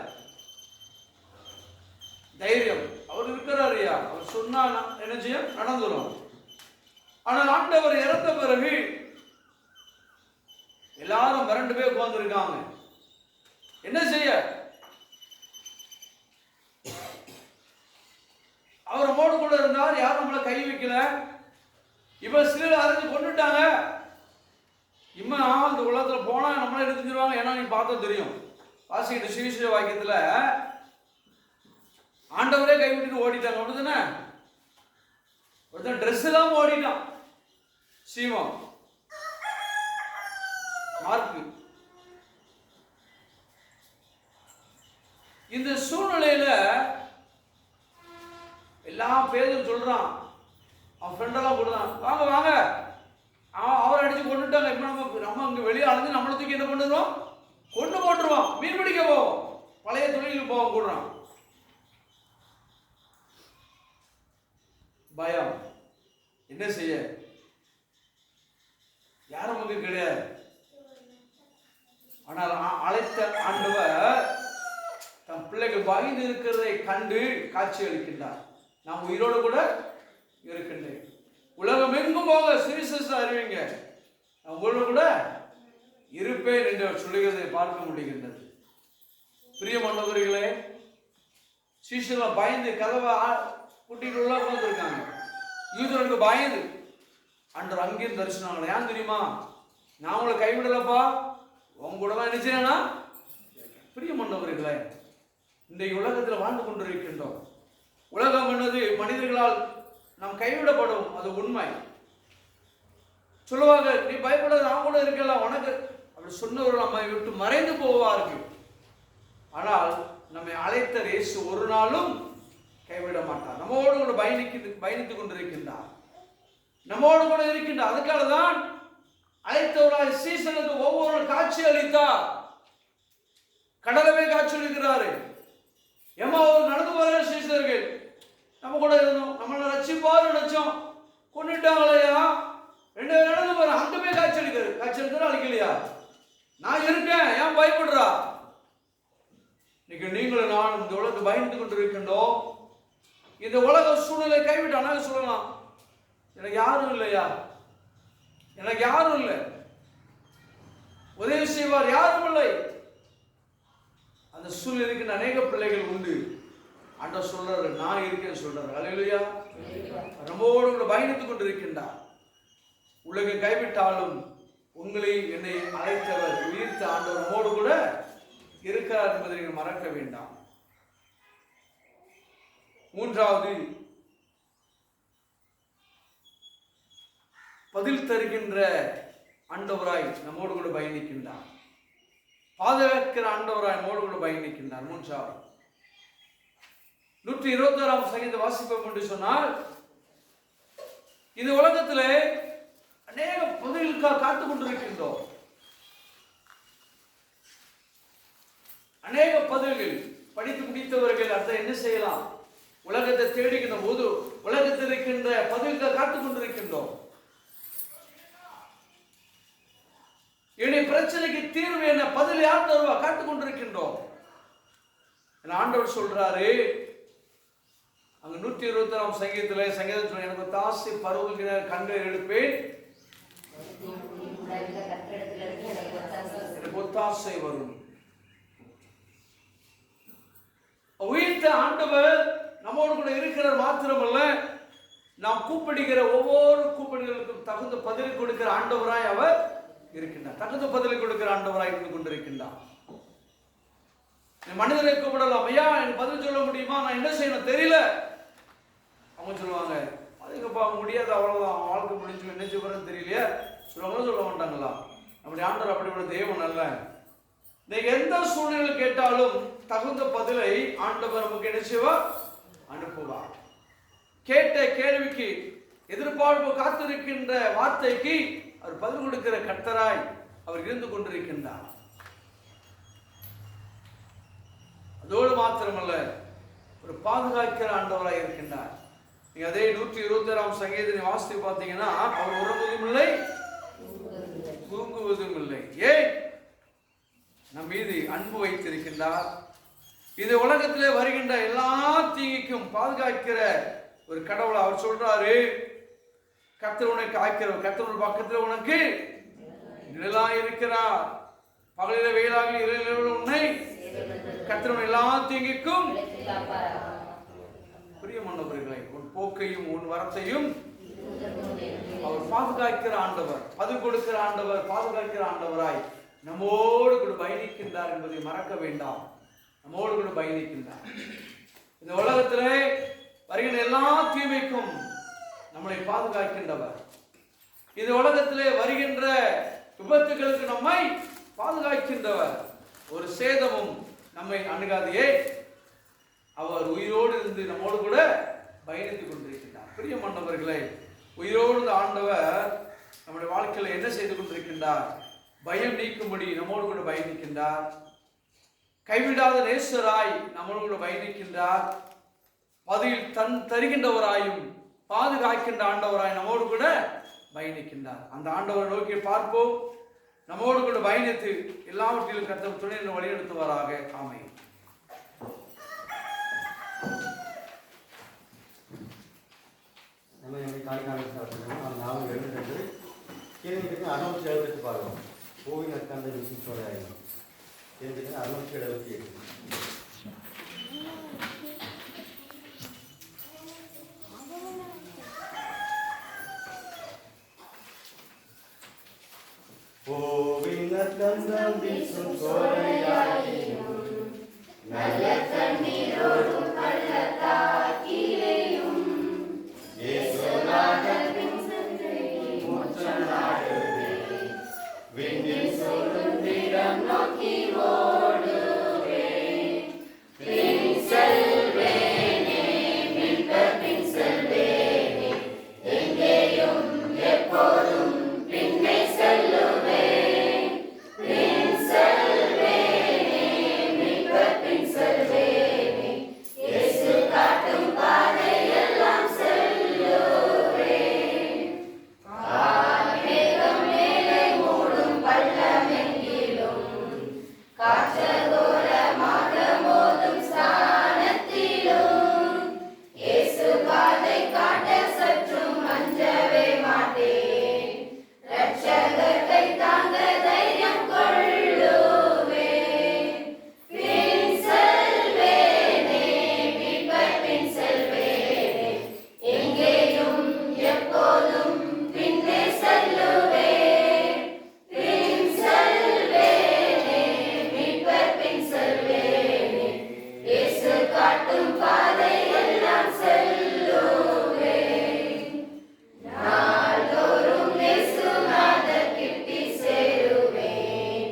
தைரியம். அவர் இருக்கிறாரியா, அவர் சொன்னா என்ன செய்யும், நடந்துடும். ஆனால் ஆண்டவர் இறந்த பிறகு எல்லாரும் மிரண்டு போய் உட்கார்ந்து இருக்காங்க. என்ன செய்ய? அவர் நம்மோடு கூட இருந்தார், யாரும் நம்மளை கை வைக்கல. இவன் சிலர் அறிஞ்சு கொண்டுட்டாங்க. இவன் இந்த உலகத்துல போனா நம்மளை எடுத்துருவாங்க. ஏன்னா நீ பார்த்தா தெரியும், வாசிக்கிட்ட சுவிசேஷ வாக்கியத்துல ஆண்டவரே கைவிட்டு ஓடிட்டாங்க. அப்படிதானே? ஒருத்தன் ட்ரெஸ் எல்லாம் ஓடிட்டான், சீமம் மார்க்கு. இந்த சூழ்நிலையில எல்லா பேரும் சொல்றான், அவன் ஃப்ரெண்டெல்லாம் கொடுத்தான், வாங்க வாங்க, அவரை அடிச்சு கொண்டுட்டாங்க. இப்ப நம்ம இங்க வெளியே அழைஞ்சு நம்மளை தூக்கி என்ன பண்ணுறோம், கொண்டு போட்டுருவோம், மீன் பிடிக்க போவோம், பழைய தொழிலுக்கு போவோம் கூடுறான். பயம். என்ன செய்ய? யாரும் நமக்கு கிடையாது. ஆனால் அழைத்த ஆண்டவர் தன் பிள்ளைகள் பயந்து இருக்கிறதை கண்டு காட்சி அளிக்கின்றார். நாம் உயிரோடு கூட இருக்கின்றேன். உலகம் எங்கும் போக சுவிசேஷம் அறிவிங்க, நான் உங்களோட கூட இருப்பேன் என்று சொல்லுகிறதை பார்க்க முடிகின்றது. பிரியமானவர்களே, சீஷர்கள் பயந்து கதவை கூட்டிட்டு உள்ள உட்காந்துருக்காங்க. யூதர்களுக்கு பயந்து அன்று அங்கேயும் தரிசனம். ஏன் தெரியுமா? நான் உங்களை கைவிடலப்பா, உங்க கூட தான் நினைச்சேன்னா. பிரியமானவர்களே, இந்த உலகத்தில் வாழ்ந்து கொண்டிருக்கின்றோம். உலகம் என்னது மனிதர்களால் நாம் கைவிடப்படும், அது உண்மை. சொல்லுவாங்க, நீ பயப்படாத, நான் கூட இருக்கலாம் உனக்கு அப்படி சொன்னவர்கள் நம்மை விட்டு மறைந்து போவார்கள். ஆனால் நம்மை அழைத்த இயேசு ஒரு நாளும் கைவிட மாட்டார். நம்மோடு கூட பயணித்துக் கொண்டிருக்கின்றார், நம்மோடு கூட இருக்கின்றார். அதுக்காக தான் அழைத்தவராய் சீசனுக்கு ஒவ்வொரு காட்சி அளித்தார். கடலவே காட்சி அளிக்கிறாரு. எம்மாவூர் நடந்து வர சீசர்கள் நம்ம கூட இருந்தோம், நம்மளை ரட்சிப்பாரு நினைச்சோம், கொண்டுட்டாங்களையா, 2 பேர் நடந்து போற அங்க போய் காட்சி அளிக்கிறாரு. காட்சி அளிக்கிறா அளிக்கலையா? நான் இருக்கேன், ஏன் பயப்படுறா? இன்னைக்கு நீங்களும் நான் இந்த உலகத்தை பயந்து கொண்டிருக்கின்றோம். இந்த உலக சூழ்நிலை கைவிட்டானா சொல்லலாம், எனக்கு யாரும் இல்லையா, எனக்கு யாரும் இல்லை, உதவி செய்வார் யாரும் இல்லை. அந்த சூழ்நிலைக்கு அநேக பிள்ளைகள் உண்டு. ஆண்டவர் சொல்றாரு, நான் இருக்கேன்னு சொல்றாரு. அல்லேலூயா. நம்மோடு கூட பயணித்துக் கொண்டிருக்கின்றார். உலகம் கைவிட்டாலும் உங்களை என்னை அழைத்தவர் உயிர்த்த ஆண்டவர் நம்மோடு கூட இருக்கிறார் என்பதை நீங்கள் மறக்க வேண்டாம். 3வது, பதில் தருகின்ற ஆண்டவராய் நம்மோடு கூட பயணிக்கின்றார். பாதுகாக்கிற ஆண்டவராய் நம்மோடு கூட பயணிக்கின்றார். 3வது 126 சங்கீதம் வாசிப்போம் என்று சொன்னால், இந்த உலகத்திலே அநேக பதிலுக்காக காத்துக் கொண்டிருக்கின்றோம். அநேக பதில்கள் படித்து முடித்தவர்கள் அதை என்ன செய்யலாம், உலகத்தை தேடுகின்ற போது உலகத்தில் இருக்கின்ற பதிலுக்காக காத்துக் கொண்டிருக்கின்றோம். என்னுடைய பிரச்சனைக்கு தீர்வு என்ன, பதில் யார் தருவா, காத்துக் கொண்டிருக்கின்றோம். ஆண்டவர் சொல்றாரு அங்க 126 சங்கீதத்தில் எனக்கு தாசி பருவகிற கண்கள் எடுப்பேன், எனக்கு ஒத்தாசை வரும். உயிர்த்த ஆண்டவர் நம்மோடு கூட இருக்கிறார் மாத்திரமல்ல, நாம் கூப்பிடுகிற ஒவ்வொரு கூப்பிடுகளுக்கும் தகுந்த பதிலை கொடுக்கிற ஆண்டவராய் அவர் இருக்கின்றார். தகுந்த பதிலை கொடுக்கிற ஆண்டவராய் இருந்து கொண்டிருக்கின்றார். மனிதரை கூப்பிடலாம், ஐயா எனக்கு பதில் சொல்ல முடியுமா, நான் என்ன செய்யணும் தெரியல. அவங்க சொல்லுவாங்க, அதுக்குப்பா முடியாது, அவ்வளவுதான், வாழ்க்கை முடிஞ்சு என்ன செய்யறது தெரியலையே சொல்லுவாங்க, சொல்ல மாட்டாங்களா? நம்முடைய ஆண்டவர் அப்படிப்பட்ட தெய்வம் அல்ல. நீங்க எந்த சூழ்நிலை கேட்டாலும் தகுந்த பதிலை ஆண்டவர் நமக்கு என்ன செய்வார், அனுப்புவார். கேட்ட கேள்விக்கு எதிர்பார்ப்பு காத்திருக்கின்ற வார்த்தைக்கு அவர் பதில் கொடுக்கிற கர்த்தராய் அவர் இருந்து கொண்டிருக்கின்றார். அதோடு மாத்திரமல்ல, ஒரு பாதுகாக்கிற ஆண்டவராய் இருக்கின்றார். நீங்க அதே 126 சங்கீதத்தை வாசித்து பார்த்தீங்கன்னா, அவர் உறங்குவதும் இல்லை தூங்குவதும் இல்லை. ஏன்? நம் மீது அன்பு வைத்திருக்கின்றார். இந்த உலகத்திலே வருகின்ற எல்லா தீங்கிக்கும் பாதுகாக்கிற ஒரு கடவுள். அவர் சொல்றாரு, கர்த்தர் உன்னை காக்கிறவர், கர்த்தர் பக்கத்தில் உனக்கு நிழலாய் இருக்கிறார். பகலில வெயிலாக இரவில் உன்னை கர்த்தர் எல்லா தீங்கிக்கும். பிரியமானவர்களே, உன் போக்கையும் உன் வரத்தையும் அவர் பாதுகாக்கிற ஆண்டவர், பதில் கொடுக்கிற ஆண்டவர், பாதுகாக்கிற ஆண்டவராய் நம்மோடு கூட பயணிக்கின்றார் என்பதை மறக்க வேண்டாம். நம்மோடு கூட பயணிக்கின்றார். இந்த உலகத்திலே வருகின்ற எல்லா தீமைக்கும் நம்மளை பாதுகாக்கின்றவர். இந்த உலகத்திலே வருகின்ற விபத்துகளுக்கு நம்மை பாதுகாக்கின்றவர். ஒரு சேதமும் நம்மை அணுகாதையே அவர் உயிரோடு இருந்து நம்மோடு கூட பயணித்துக் கொண்டிருக்கின்றார். பிரியமானவர்களே, உயிரோடு ஆண்டவர் நம்முடைய வாழ்க்கையில் என்ன செய்து கொண்டிருக்கின்றார், பயம் நீக்கும்படி நம்மோடு கூட பயணிக்கின்றார். கைவிடாத நேசராய் நம்மோடு கூட பயணிக்கின்றார். பதில் தருகின்றவராயும் பாதுகாக்கின்ற ஆண்டவராய் நம்மோடு கூட பயணிக்கின்றார். அந்த ஆண்டவரை நோக்கி பார்ப்போம். நம்மோடு கூட பயணித்து எல்லாவற்றிலும் கர்த்தர் துணை வழிநடத்துவாராக. ஆமென். ನಾವು ಹೇಳಿದ್ರೆ ಕೇಳಿದ್ರೆ 670 ಭಾಗ ಹೂವಿನ ಅಕ್ಕಂದ ವಿಶೇಷವಾಗಿ ಆಯಿತು. ಕೇಳಿದ್ರೆ 670 கந்தம் வீசும் சோலையாயினும் நல்ல தண்ணீரோடும் பள்ளத்தாக்கிலேயும் இயேசுநாதன் முற்றம் நாடுவே விண்ணில் சொல்லும் திடம் நோக்கி ஓடுவேன். பின் செல்வேனே மீட்பர் பின் செல்வேனே எங்கேயும் எப்போதும் பின்னே செல்லுவேன். பின் செல்வேனே மீட்பர் பின் செல்வேனே இயேசு காட்டும் பாதையெல்லாம் செல்லுவேன். கார்மேகம் மேலே மூடும் பள்ளமெங்கிலும் காற்றகோரமாக மோதும் ஸ்தானத்திலும் இயேசு பாதை காட்ட சற்றும் அஞ்சவே மாட்டேன். இரட்சகர் கை தாங்க தைரியம் கொள்ளுவேன். பின் செல்வேனே மீட்பர் பின் செல்வேனே எங்கேயும் எப்போதும் பின்னே செல்லுவேன். பின் செல்வேனே மீட்பர் பின் செல்வேனே இயேசு காட்டும் பாதையெல்லாம் செல்லுவேன். நாள்தோறும் இயேசுநாதர் கிட்டி சேருவேன்.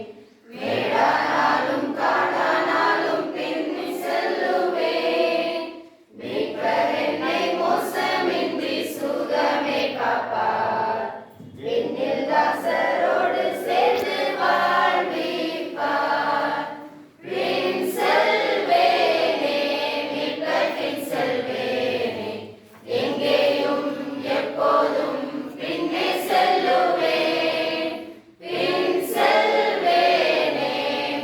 மேடானாலும் காடானாலும் பின்னி செல்லுவேன். மீட்பர் என்னை மோசமின்றி சுகமே காப்பார். என்னில் தாசரோடு சேர்ந்து வாழ்விப்பார். பின் செல்வேனே மீட்பர் பின் செல்வேனே எங்கேயும் எப்போதும் பின்னே செல்லுவேன். பின் செல்வேனே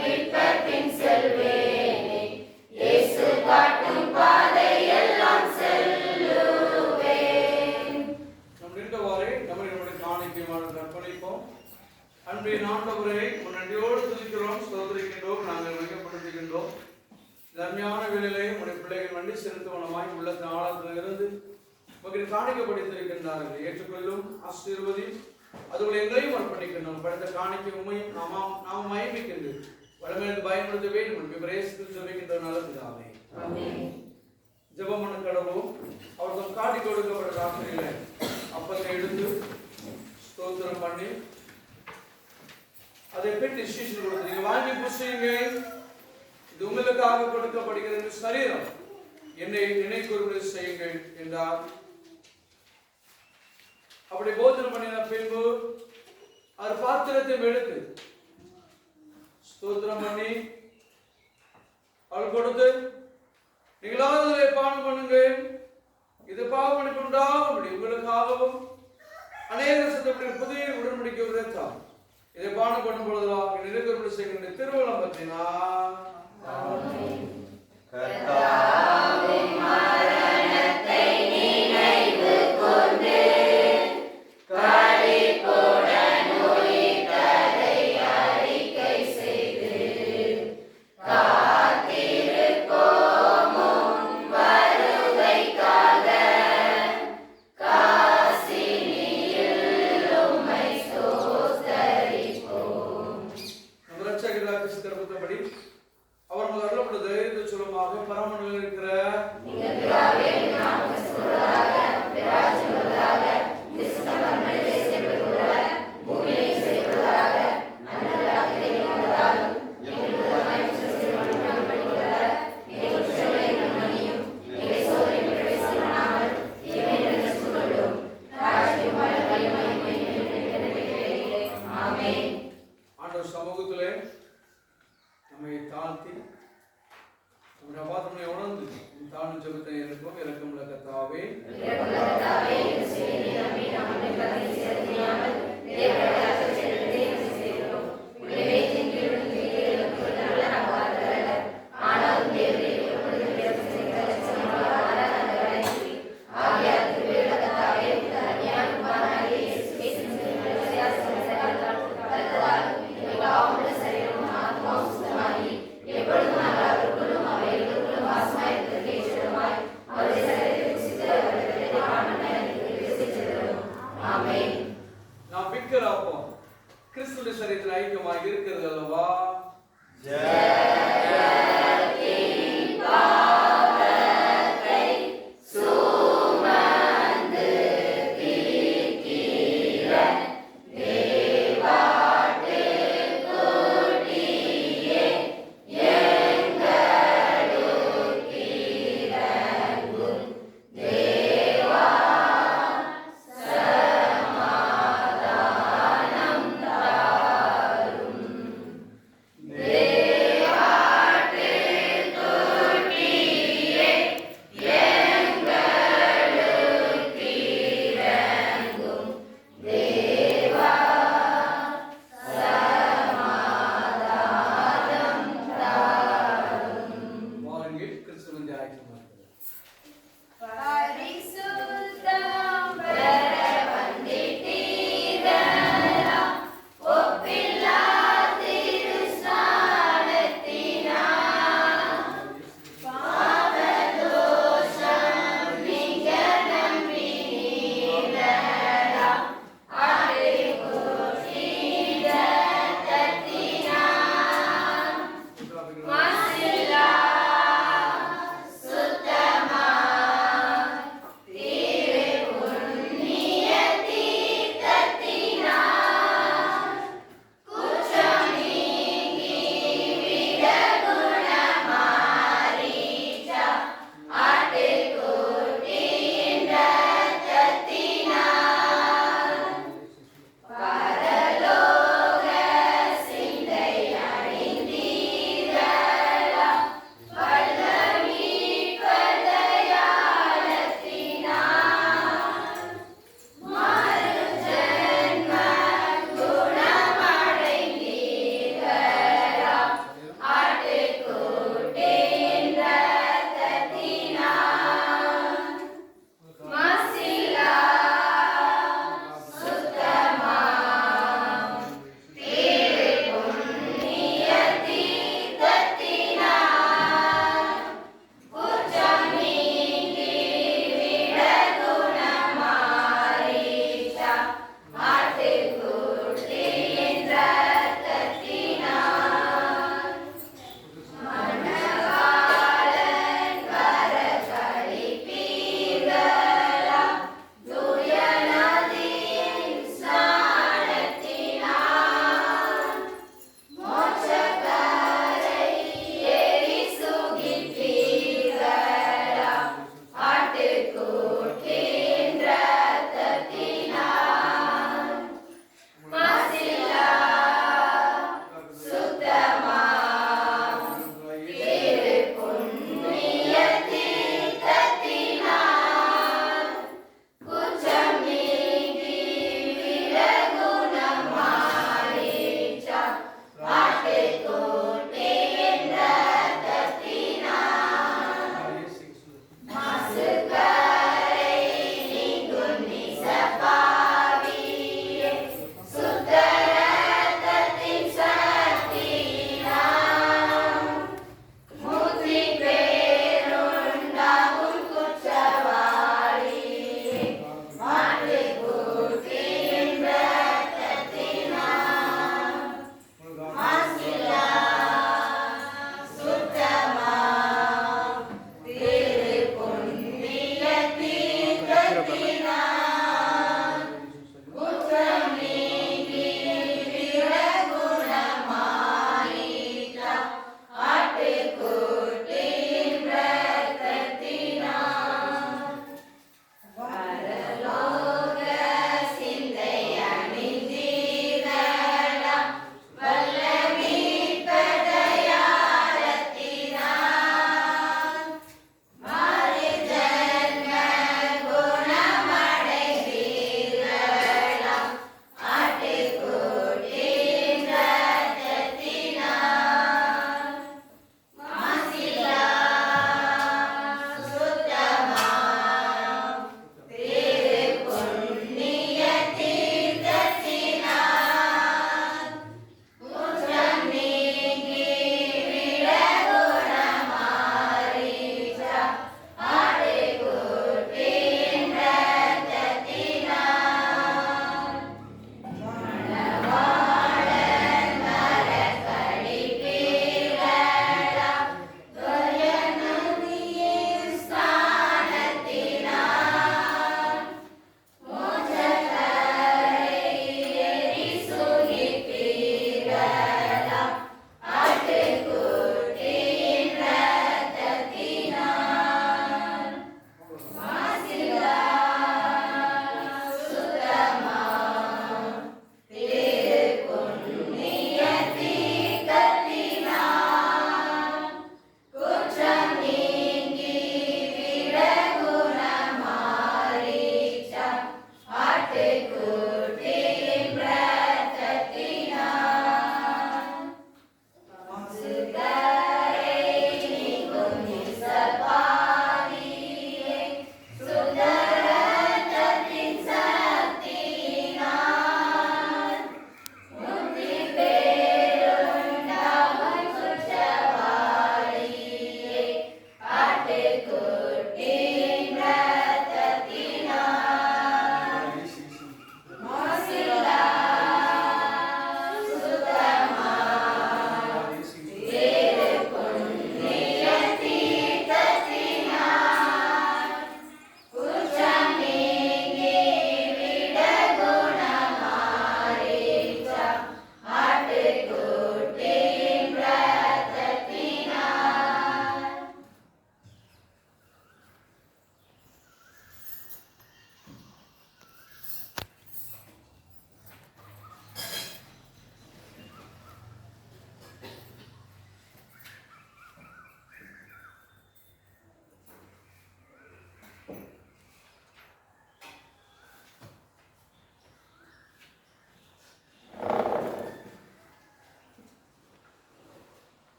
மீட்பர் பின் செல்வேனே இயேசு காட்டும் பாதையெல்லாம் செல்லுவேன். நம் நின்றவாறே நம்முடைய காணிக்கையுமான அர்ப்பணிப்போம். அன்பின் ஆண்டவரே, நன்றியோடு துதிக்கிறோம், ஸ்தோத்திரிக்கின்றோம், நாங்கள் மிகப்படுத்துகின்றோம். தர்மையான வேளையிலே உடைய பிள்ளைகள் வண்டி செலுத்துவனமாய் உள்ள ஆழத்திலிருந்து உங்கள் காணிக்கப்படுத்திருக்கின்றார்கள். ஏற்றுக்கொள்ளும் ஆசீர்வதி அதுபோல எங்களையும் அர்ப்பணிக்கின்றோம். படுத்த காணிக்கை உண்மையும் நாம் மயமிக்கின்று வளமையிலிருந்து பயன்படுத்த வேண்டும். பிரேசத்தில் சொல்லுகின்ற நல்ல பிதாவே, ஜெபம் பண்ண கடவுளும் அவர்கள் காட்டி கொடுக்கப்பட்ட ராத்திரியில அப்பத்தை எடுத்து ஸ்தோத்திரம் பண்ணி அதை பெற்று சீஷன் கொடுத்து நீங்க வாங்கி புசியுங்க, இது உங்களுக்காக கொடுக்கப்படுகிற சரீரம், என்னை நினைக்கூறுவது செய்யுங்கள் என்றார். அப்படி போதனை பண்ணின பின்பு அவர் பாத்திரத்தை எடுத்து ஸ்தோத்திரம் பண்ணி அவள் கொடுத்து நீங்களாவது பாவம் பண்ணுங்க, இது பாவம் பண்ணிக்கொண்டாகும் உங்களுக்காகவும் அநேக சத்தப்படி புதிய உடன்படிக்கை உரைத்தார். இதை பானம் பண்ணும் பொழுதுதான் நினைவு செய்கின்ற திருவள்ளம் பற்றினா அவர் அருளப்பட்ட தைரியத்தை சொல்லுமாக பரமனில் இருக்கிற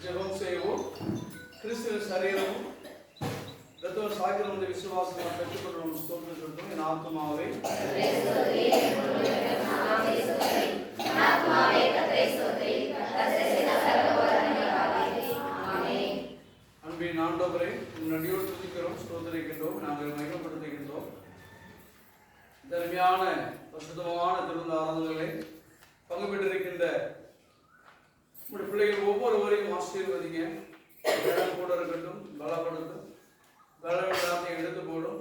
ஜெபம் செய்வோம். கிறிஸ்துவின் சரீரமும் ரத்தம் சாய்க்கிற வந்து விசுவாசம் பெற்றுக்கொள்ளும் ஸ்தோத்திரம் சொல்றோம். என் ஆத்மாவே அன்பின் ஆண்டவரே நடியோடு துதிக்கிறோம், ஸ்தோத்திரிக்கின்றோம், நாங்கள் மகிமைப்படுத்துகின்றோம். தர்மையான பசுத்தமான திருந்த ஆராதனைகளை பங்கு பெற்றிருக்கின்ற உங்களுடைய பிள்ளைகள் ஒவ்வொருவரையும் ஆசீர்வதிங்க. இடம் கூட இருக்கட்டும், பலப்படுத்தும், பலவீனத்தை எடுத்து போடும்.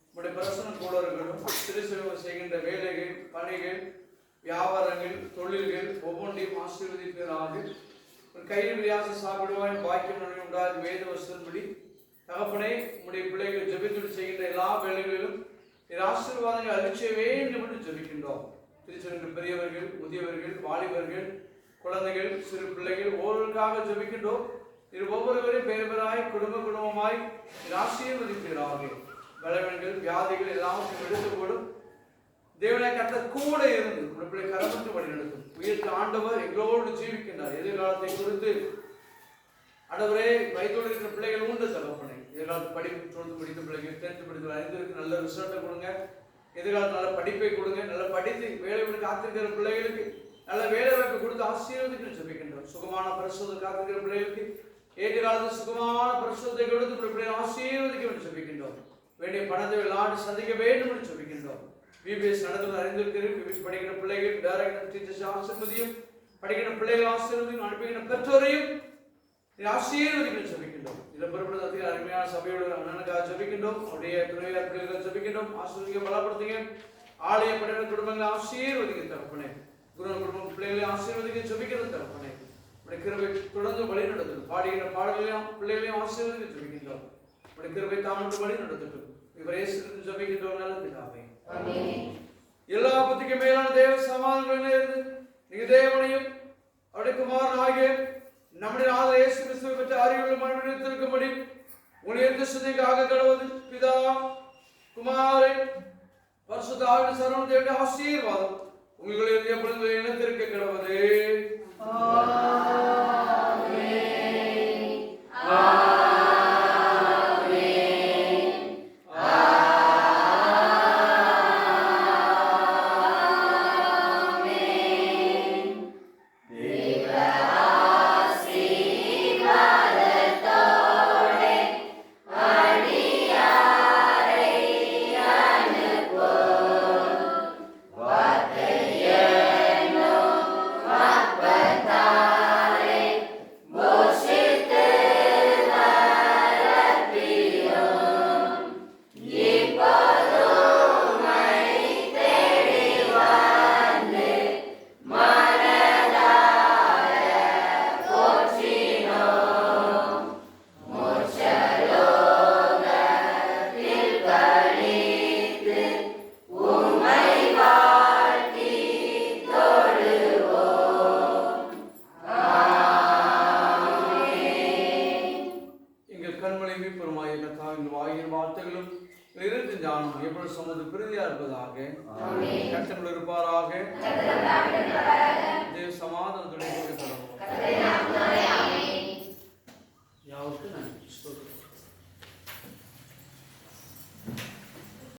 உங்களுடைய பிரசனம் கூட இருக்கட்டும். திருச்செல்வ செய்கின்ற வேலைகள், பணிகள், வியாபாரங்கள், தொழில்கள் ஒவ்வொன்றையும் ஆசீர்வதிப்பதாக. கையில் வியாசம் சாப்பிடுவாய் பாக்கியம் உண்டாது வேத வசனப்படி தகப்பனே உங்களுடைய பிள்ளைகள் ஜெபித்து செய்கின்ற எல்லா வேலைகளிலும் ஆசீர்வாதங்கள் அழிச்ச வேண்டும் என்று ஜெபிக்கின்றோம். திருச்செல்கின்ற பெரியவர்கள், முதியவர்கள், வாலிபர்கள், குழந்தைகள், சிறு பிள்ளைகள் ஒவ்வொருவருக்காக ஜெபிக்கின்றோம். இது ஒவ்வொருவரையும் பெயர் பெறாய் குடும்பமாய் ஆசீர்வதிக்கிறார்கள். பலவீனங்கள், வியாதிகள் எல்லாவற்றையும் எடுத்துக்கொள்ளும். தேவனை கர்த்தர் கூட இருந்து பிள்ளை கரமற்று வழி நடத்தும். உயிர்த்த ஆண்டவர் எங்களோடு ஜீவிக்கின்றார். எதிர்காலத்தை குறித்து ஆண்டவரே வயதோடு இருக்கிற பிள்ளைகள் உண்டு தகப்பனே. எதிர்காலத்து படிப்பு தொடர்ந்து படித்த பிள்ளைகள், 10th படித்து 5க்கு நல்ல ரிசல்ட்டை கொடுங்க. எதிர்காலத்து நல்ல படிப்பை கொடுங்க. நல்ல படித்து வேலை விட்டு காத்திருக்கிற பிள்ளைகளுக்கு நல்ல வேலை வாய்ப்பு கொடுத்து ஆசீர்வதிக்கு ஜெபிக்கின்றோம். சுகமான பரிசுத்தத்தை காத்திருக்கிற பிள்ளைகளுக்கு ஏற்ற காலத்தில் சுகமான பரிசுத்தத்தை கொடுத்து பிள்ளைகளை ஆசீர்வதிக்க வேண்டும் ஜெபிக்கின்றோம். வேண்டிய பணத்தை விளையாட்டு சந்திக்க வேண்டும் என்று ஜெபிக்கின்றோம். பிபிஎஸ் நடந்து அறிந்திருக்கிறேன். பிபிஎஸ் படிக்கிற பிள்ளைகள், டைரக்டர், டீச்சர்ஸ் ஆசீர்வதியும், படிக்கிற பிள்ளைகள் ஆசீர்வதியும், அனுப்புகிற பெற்றோரையும் ஆசீர்வதிக்க ஜெபிக்கின்றோம். இதில் பொறுப்படுத்த அருமையான சபையோட அண்ணனுக்காக ஜெபிக்கின்றோம். அவருடைய துணைவியார் பிள்ளைகளை ஜெபிக்கின்றோம். ஆசீர்வதிக்க பலப்படுத்துங்க. ஆலய படையின குடும்பங்களை ஆசீர்வதிக்க தகப்பனே. குரு குடும்பம் பிள்ளைகளை ஆசீர்வதிக்க ஜெபிக்கிறது தகப்பனே. கிருபை தொடர்ந்து வழி நடத்தும். பாடுகிற பாடல்களையும் பிள்ளைகளையும் ஆசீர்வதிக்க ஜெபிக்கின்றோம். கிருபை தாமட்டு வழி நடத்தட்டும். இவரே சிறிது ஜெபிக்கின்றோம். நல்ல பிதாவே, எல்லா புத்திக்கு மேலான தேவ சமாதானங்களில் இருந்து நீங்க தேவனையும் அவருடைய குமாரன் ஆகிய நம்முடைய ஆதரவு இயேசு கிறிஸ்துவை பற்றி அறிவுள்ள மனநிலைத்திருக்கும்படி உன்னை சிந்தைக்காக கடவுள் பிதா குமாரன் பரிசுத்த ஆவியின் சர்வ தேவனுடைய ஆசீர்வாதம் உங்களுடைய எப்பொழுது இனத்திற்கு கடவுளே. இருப்பதாக. கர்த்தர் இருப்பாராக. தேவ சமாதானத்துடன்